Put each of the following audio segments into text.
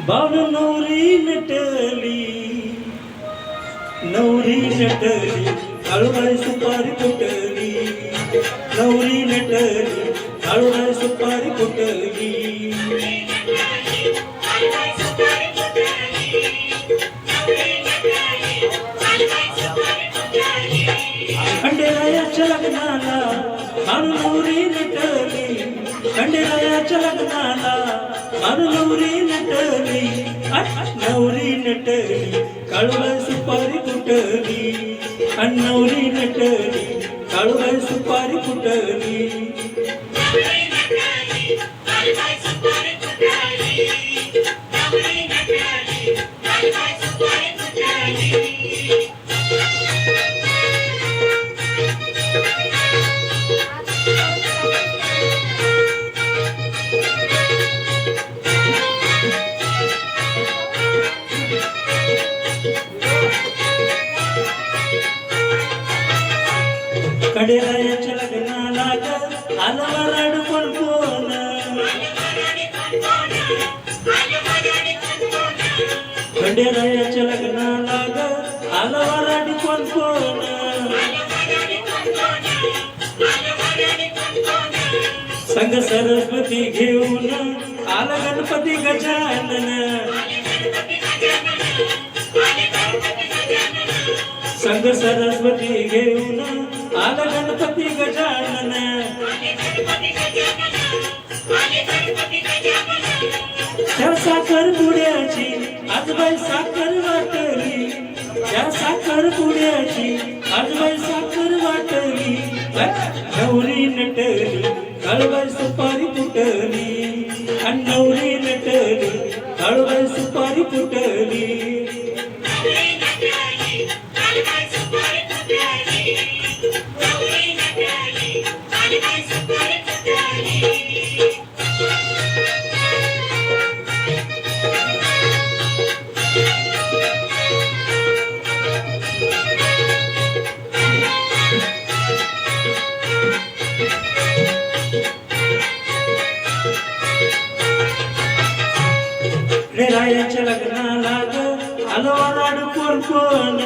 बाळू नवरी नटली काळूबाई सुपारी फुटली नवरी नटली काळूबाई सुपारी फुटली खंडेरायाच्या लग्नाला बाळू नवरी नटली खंडेरायाच्या लग्नाला बाळू नवरी नटली नवरी नटली काळूबाई सुपारी फुटली नवरी नटली काळूबाई सुपारी फुटली खंडेरायाच्या लग्नाला आलं वराड कोण कोण खंडेरायाच्या लग्नाला आलं वराड कोण कोण संग सरस्वती घेऊन आला गणपती गजानन संग सरस्वती घेऊन आला गणपती गजानन त्या साखर पुड्याची आजबाई साखर वाटली त्या साखर पुड्याची आजबाई साखर वाटली नवरी नटली काळूबाई सुपारी फुटली नवरी नटली काळूबाई सुपारी फुटली खंडेरायाच्या लग्नाला आलं वराड कोण कोण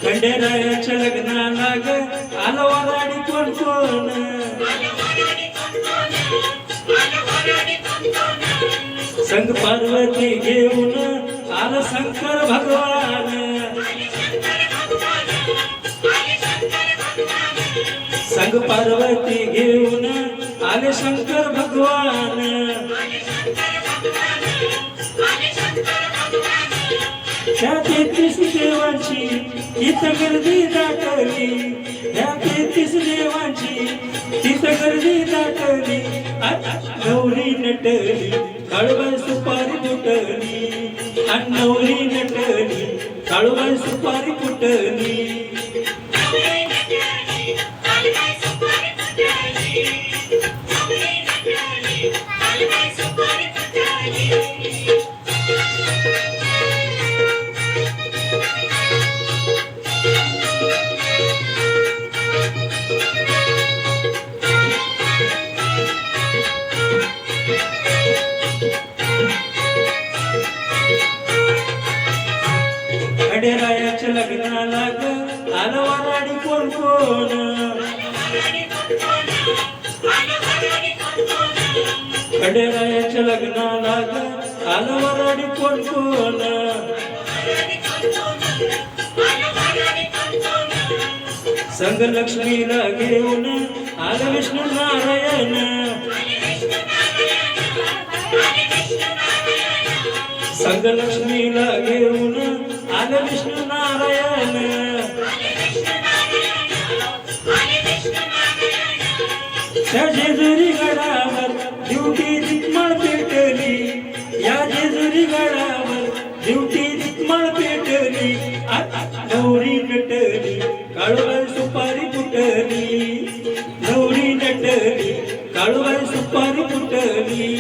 खंडेरायाच्या लग्नाला आलं वराड कोण कोण संग पार्वती घेऊन आलं शंकर भगवान संग पार्वती घेऊन आले शंकर भगवान त्या 33 देवांची इथं गर्दी दाटली त्या 33 देवांची तिथं गर्दी दाटली नवरी नटली काळूबाई सुपारी फुटली नवरी नटली काळूबाई सुपारी फुटली खंडेरायाच्या लग्नाला आलं वराडी कोण कोण खंडेरायाच्या लग्नाला आलं वराडी कोण कोण संग लक्ष्मीला घेऊन आलं विष्णू नारायण संग लक्ष्मीला घेऊन आलं विष्णू नारायण त्या जेजुरी गडावर ड्युटी दिक्मळ पेटली या जेजुरी गडावर ड्युटी दिक्मळ पेटली नवरी नटली काळूबाई सुपारी फुटली नवरी नटली काळूबाई सुपारी फुटली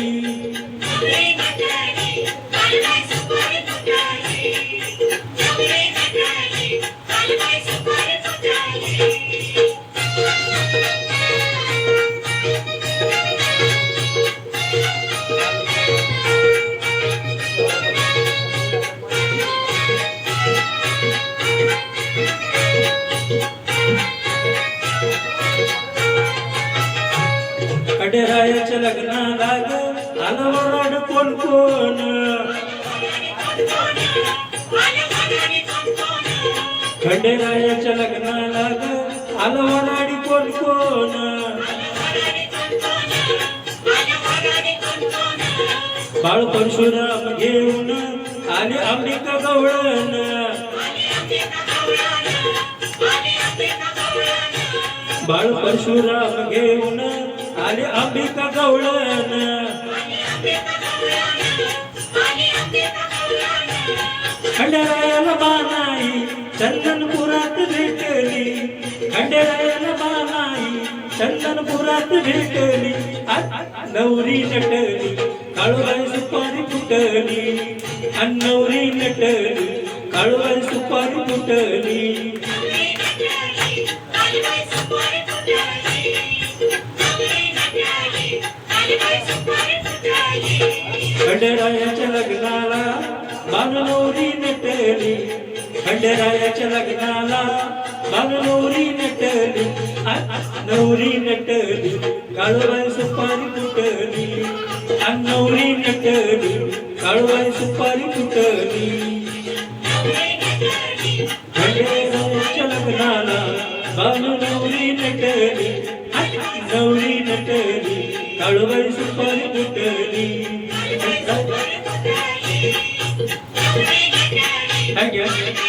खंडेरायाच्या लग्नाला ग आलं वराड कोण कोण खंडेरायाच्या लग्नाला ग आलं वराडी कोण कोण बाळ परशुराम घेऊन आले अंबिका गवळण बाळ परशुराम घेऊन आले अंबिका गवळण खंडेरायाला बानाई चंदनपुरात भेटली खंडेरायाला बानाई चंदनपुरात भेटली नवरी नटली काळूबाई सुपारी फुटली नवरी नटली काळूबाई सुपारी फुटली खंडेरायाच्या लग्नाला बाननवरी नटली खंडेरायाच्या लग्नाला बाननवरी नटली नवरी नटली काळूबाई सुपारी फुटली नवरी नटली काळूबाई सुपारी फुटली खंडेरायाच्या लग्नाला बाननवरी नटली नवरी नटली काळूबाई सुपारी फुटली Thank you.